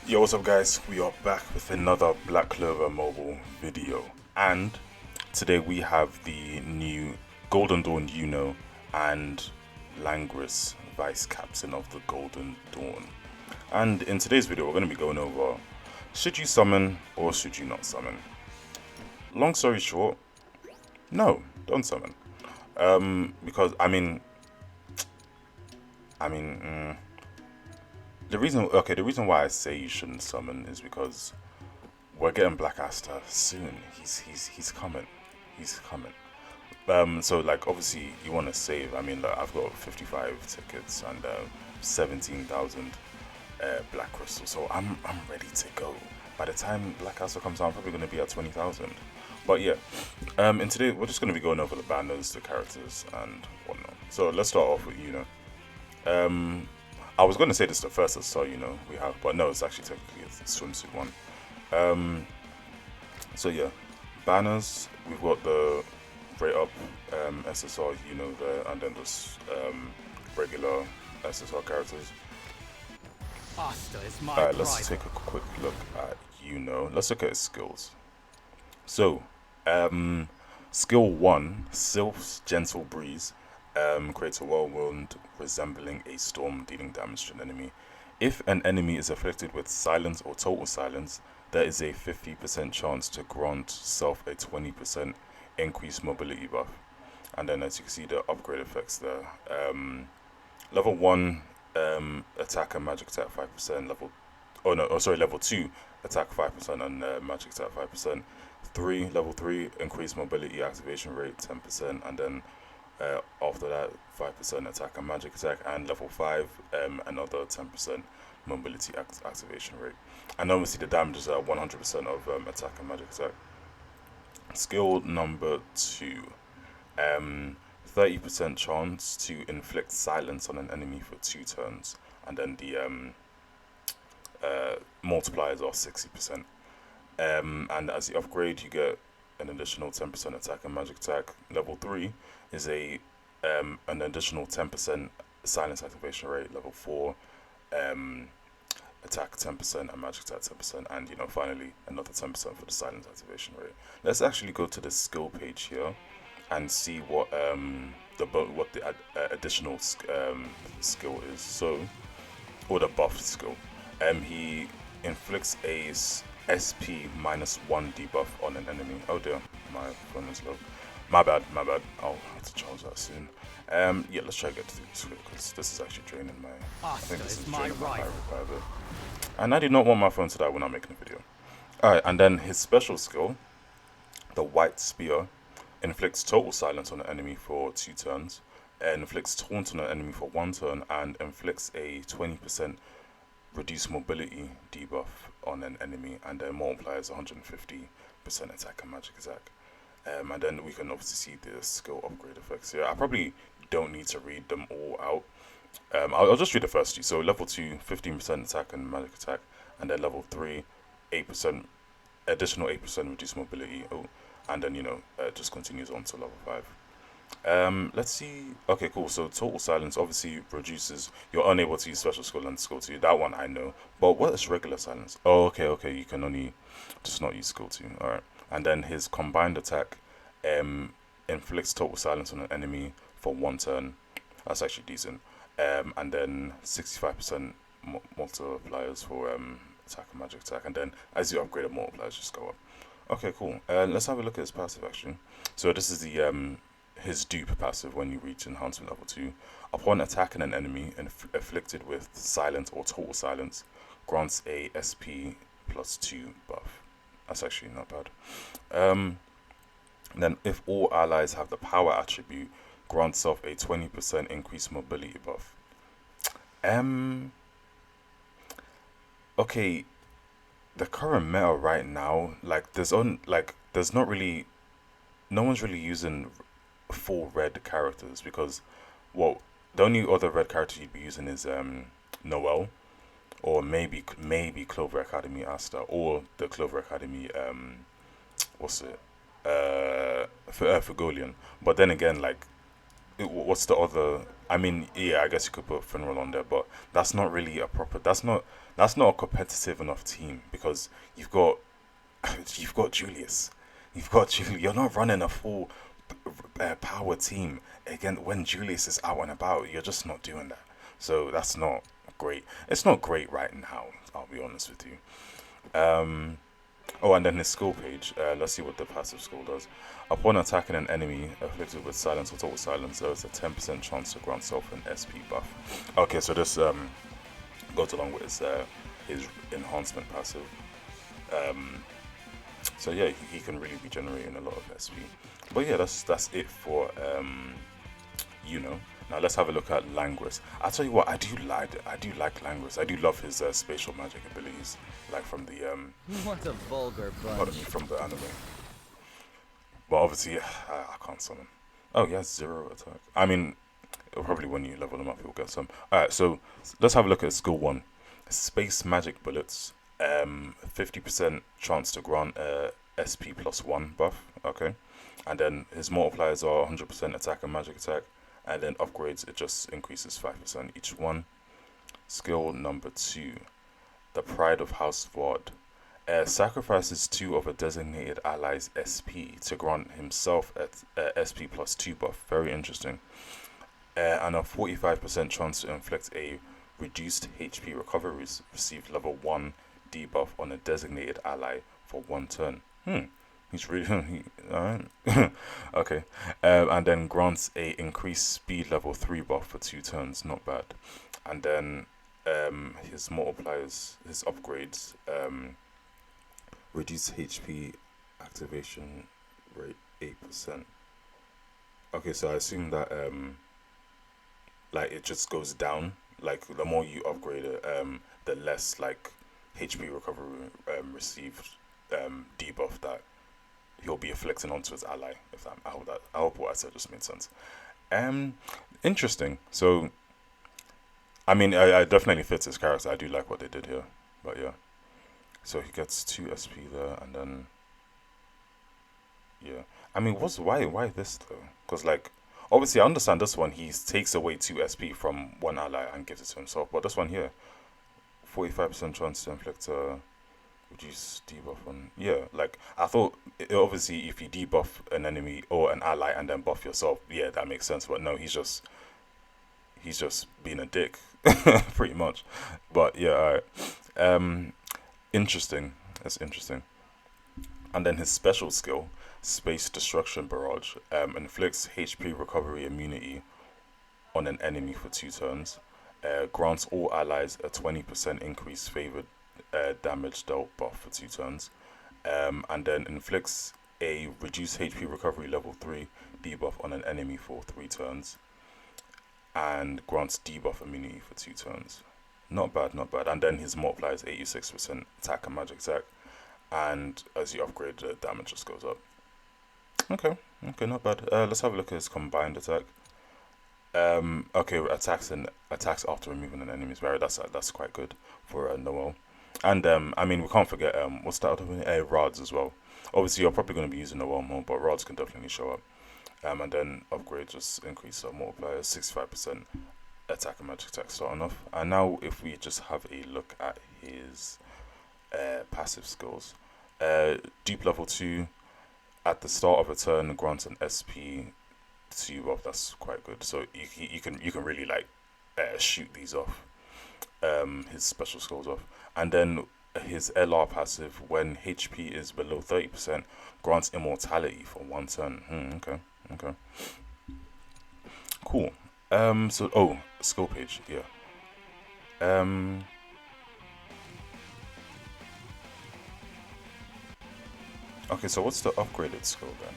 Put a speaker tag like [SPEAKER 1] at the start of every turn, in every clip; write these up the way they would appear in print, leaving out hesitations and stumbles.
[SPEAKER 1] Yo, what's up guys? We are back with another Black Clover mobile video, and today we have the new Golden Dawn YUNO and Langris Vice Captain of the Golden Dawn. And in today's video we're going to be going over, should you summon or should you not summon? Long story short, no, don't summon. Because the reason why I say you shouldn't summon is because we're getting Black Asta soon. He's coming. He's coming. So like obviously you want to save. Like, I've got 55 tickets and 17,000 Black Crystal, so I'm ready to go. By the time Black Asta comes out, I'm probably gonna be at 20,000. But yeah, in today we're just gonna be going over the banners, the characters, and whatnot. So let's start off with I was going to say this is the first SSR we have, but no, it's actually technically a swimsuit one. So yeah, banners, we've got the rate up SSR there, and then this regular SSR characters. Alright, let's take a quick look at Let's look at his skills. So, skill 1, Sylph's Gentle Breeze. Creates a whirlwind resembling a storm, dealing damage to an enemy. If an enemy is afflicted with silence or total silence, there is a 50% chance to grant self a 20% increased mobility buff. And then as you can see, the upgrade effects there. Level 1, attack and magic attack 5%. Level 2, attack 5% and magic attack 5%. Level 3, increased mobility activation rate 10%, and then after that 5% attack and magic attack, and level 5 another 10% mobility activation rate, and obviously the damage is 100% of attack and magic attack. Skill number 2, 30% chance to inflict silence on an enemy for 2 turns, and then the multipliers are 60%, and as you upgrade you get an additional 10% attack and magic attack. Level 3 is an additional 10% silence activation rate. Level 4, attack 10% and magic attack 10%, and finally another 10% for the silence activation rate. Let's actually go to the skill page here and see what the additional skill is. So, or the buff skill. He inflicts a SP -1 debuff on an enemy. Oh dear, my phone is low. My bad. I'll have to charge that soon. Yeah, let's try to get to the script because this is actually draining my. I think this is draining my battery quite a bit. And I did not want my phone to die when I'm making a video. Alright, and then his special skill, the White Spear, inflicts total silence on an enemy for 2 turns, inflicts taunt on an enemy for 1 turn, and inflicts a 20% reduced mobility debuff on an enemy, and then multiplies 150% attack and magic attack. And then we can obviously see the skill upgrade effects here. I probably don't need to read them all out. I'll just read the first 2. So level 2, 15% attack and magic attack, and then level 3, 8% additional 8% reduced mobility. And then just continues on to level 5. Let's see. Okay, cool. So total silence obviously reduces. You're unable to use special skill and skill 2. That one I know. But what is regular silence? Oh, okay. You can only just not use skill 2. All right. And then his combined attack inflicts total silence on an enemy for 1 turn. That's actually decent. And then 65% multipliers for attack and magic attack. And then as you upgrade, the multipliers just go up. Okay, cool. Let's have a look at his passive actually. So this is the his dupe passive when you reach enhancement level 2. Upon attacking an enemy afflicted with silent or total silence, grants a SP +2 buff. That's actually not bad. Then if all allies have the power attribute, grants self a 20% increased mobility buff. Okay, the current meta right now, like there's not really, no one's really using full red characters, because the only other red character you'd be using is Noel, or maybe Clover Academy Asta, or the Clover Academy Fagolian. But then again, like what's the other? I mean, yeah, I guess you could put Funeral on there, but that's not really a proper. That's not a competitive enough team because you've got you've got Julius, you've got Julius. You're not running a full power team again when Julius is out and about. You're just not doing that. So that's not great. It's not great right now. I'll be honest with you. Um, Oh, and then his skill page. Let's see what the passive skill does. Upon attacking an enemy afflicted with silence or total silence, there is a 10% chance to grant self an SP buff. Okay, so this goes along with his enhancement passive. Um, so yeah, he can really be generating a lot of SP. But yeah, that's it for YUNO. Now let's have a look at Langris. I tell you what, I do like Langris. I do love his spatial magic abilities, like from the
[SPEAKER 2] What a vulgar bunch.
[SPEAKER 1] from the anime. But obviously, I can't summon. Oh, he has zero attack. I mean, probably when you level him up, he'll get some. Alright, so let's have a look at skill 1. Space Magic Bullets. 50% chance to grant SP plus 1 buff. Okay. And then his multipliers are 100% attack and magic attack. And then upgrades, it just increases 5% each one. Skill number 2. The Pride of House Vard. Sacrifices 2 of a designated ally's SP to grant himself a SP plus 2 buff. Very interesting. And a 45% chance to inflict a reduced HP recovery received level 1 debuff on a designated ally for 1 turn. He's really alright. Okay. And then grants a increased speed level 3 buff for 2 turns. Not bad. And then his multipliers, his upgrades, reduce HP activation rate 8%. Okay, so I assume that like it just goes down. Like the more you upgrade it, the less like HP recovery received debuff that he'll be afflicting onto his ally. If that, I hope what I said just made sense. Um, Interesting. So, I mean, I definitely fits his character. I do like what they did here, but yeah. So he gets 2 SP there, and then yeah. I mean, why this though? Because like, obviously I understand this one. He takes away 2 SP from one ally and gives it to himself. But this one here, 45% chance to inflict a reduce debuff on. Yeah, like I thought. Obviously, if you debuff an enemy or an ally and then buff yourself, yeah, that makes sense. But no, he's just being a dick, pretty much. But yeah, alright. Interesting. That's interesting. And then his special skill, Space Destruction Barrage, inflicts HP recovery immunity on an enemy for 2 turns. Grants all allies a 20% increased favored damage dealt buff for 2 turns. And then inflicts a reduced HP recovery level 3 debuff on an enemy for 3 turns. And grants debuff immunity for 2 turns. Not bad, not bad. And then his multiplier is 86% attack and magic attack. And as you upgrade, the damage just goes up. Okay, not bad. Let's have a look at his combined attack. Okay, attacks after removing an enemy's barrier. That's quite good for Noel. And I mean, we can't forget what's that other one? Rods as well. Obviously, you're probably going to be using Noel more, but rods can definitely show up. And then upgrade just increase our multiplier 65% attack and magic attack starting off. And now if we just have a look at his passive skills, deep level 2 at the start of a turn grants an SP 2 buff. That's quite good. So you can really like shoot these off. His special skills off, and then his LR passive, when HP is below 30%, grants immortality for 1 turn. Okay, cool. Skill page, yeah. Okay, so what's the upgraded skill then?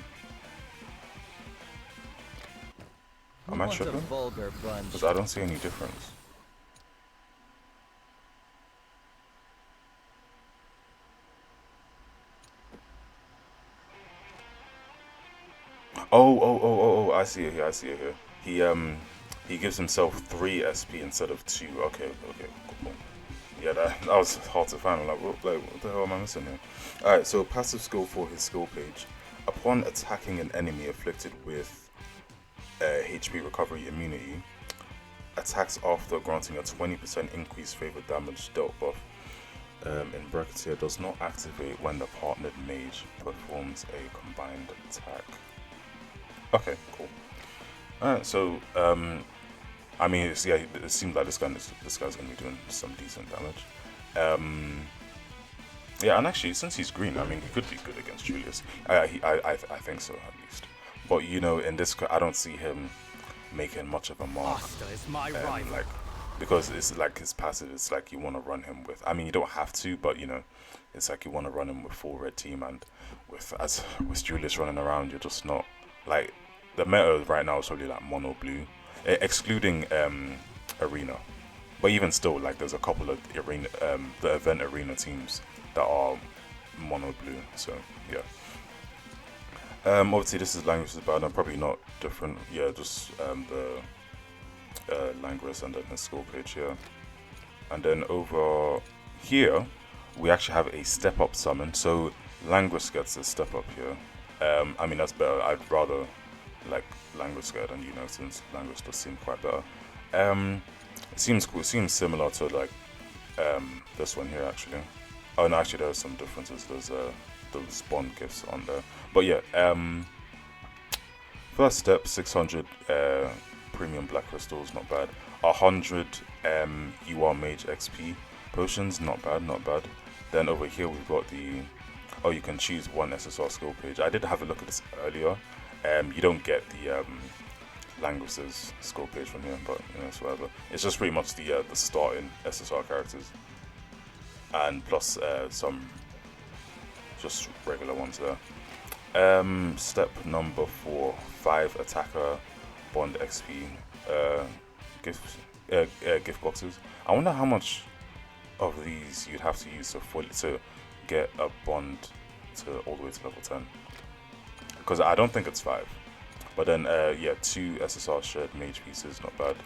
[SPEAKER 1] Am I tripping? Because I don't see any difference. Oh, I see it here. He gives himself 3 SP instead of 2. Okay, cool. Yeah, that was hard to find. I'm like, what the hell am I missing here? Alright, so passive skill for his skill page. Upon attacking an enemy afflicted with HP recovery immunity. Attacks after granting a 20% increased favorite damage dealt buff in brackets here does not activate when the partnered mage performs a combined attack. Okay, cool. Alright, so I mean, it seems like this guy's gonna be doing some decent damage. Yeah, and actually, since he's green, I mean, he could be good against Julius. I think so at least. But you know, in this, I don't see him making much of a mark. Like, because it's like his passive. It's like you want to run him with. I mean, you don't have to, but you know, it's like you want to run him with full red team, and with Julius running around, you're just not like the meta right now is probably like mono blue, excluding arena. But even still, like there's a couple of arena, the event arena teams that are mono blue. So yeah. Obviously this is Langris' bad and probably not different. Yeah, just the Langris and then his skill page here. And then over here we actually have a step up summon. So Langris gets a step up here. I mean that's better. I'd rather like Langris get than YUNO since Langris does seem quite better. It seems cool. It seems similar to like this one here actually. Oh no, actually there's some differences. There's those bond gifts on there. But yeah, first step 600 premium black crystals, not bad. 100 UR mage XP potions, not bad, not bad. Then over here we've got the you can choose one SSR skill page. I did have a look at this earlier. You don't get the Langris's skill page from here, but you know, it's whatever. It's just pretty much the starting SSR characters, and plus some just regular ones there. Step number 4, 5 attacker bond XP gift boxes. I wonder how much of these you'd have to use to get a bond to all the way to level 10. Because I don't think it's 5. But then yeah, 2 SSR shared mage pieces, not bad.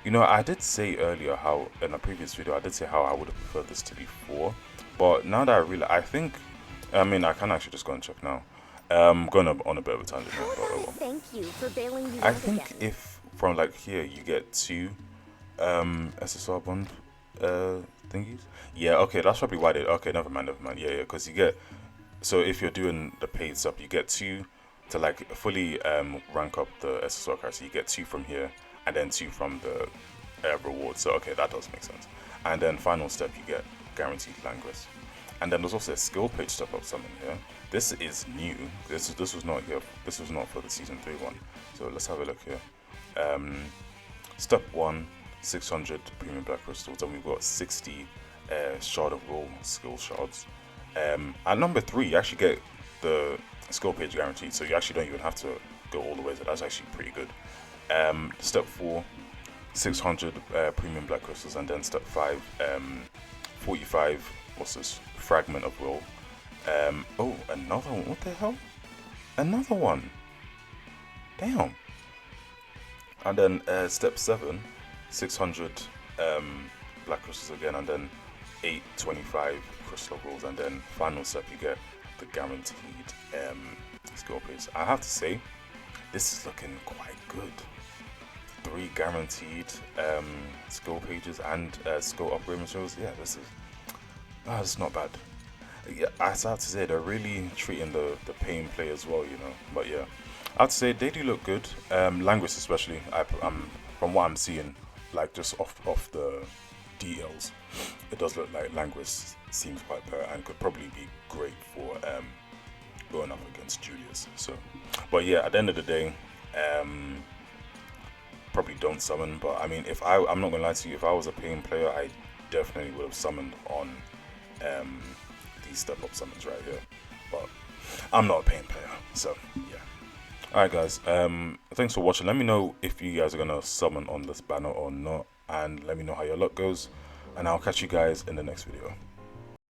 [SPEAKER 1] You know, I did say earlier how in a previous video I would have preferred this to be 4. But now that I realize, I mean, I can actually just go and check now. I'm going on a bit of a tangent now. But,
[SPEAKER 3] thank you for bailing me
[SPEAKER 1] I
[SPEAKER 3] out
[SPEAKER 1] think
[SPEAKER 3] again.
[SPEAKER 1] if from like here you get 2 SSR bond thingies. Yeah, okay, that's probably why they. Okay, never mind. Yeah, because you get. So if you're doing the paid stuff, you get 2 to like fully rank up the SSR card. So you get 2 from here, and then 2 from the reward. So okay, that does make sense. And then final step, you get guaranteed Langris. And then there's also a skill page step up summon here. This is new. This was not here. This was not for the season 3 one. So let's have a look here. Step 1, 600 premium black crystals, and we've got 60 shard of will skill shards. At number 3, you actually get the skill page guaranteed, so you actually don't even have to go all the way. So that's actually pretty good. Step 4, 600 premium black crystals, and then step 5, 45. What's this? Fragment of will. Oh, another one. What the hell? Another one. Damn. And then step 7, 600 black crystals again, and then 825 crystal rolls, and then final step you get the guaranteed skill page. I have to say, this is looking quite good. 3 guaranteed skill pages and skill upgrade materials. Yeah, this is not bad. Yeah, I have to say they're really treating the pain play as well, you know. But yeah, I'd say they do look good. Langris especially. From what I'm seeing, like just off the details, it does look like Langris seems quite better and could probably be great for going up against Julius. So, but yeah, at the end of the day, probably don't summon. But I mean, I'm not gonna lie to you, if I was a pain player, I definitely would have summoned on these step up summons right here. But I'm not a pain player, so yeah. Alright guys, thanks for watching. Let me know if you guys are gonna summon on this banner or not, and let me know how your luck goes, and I'll catch you guys in the next video.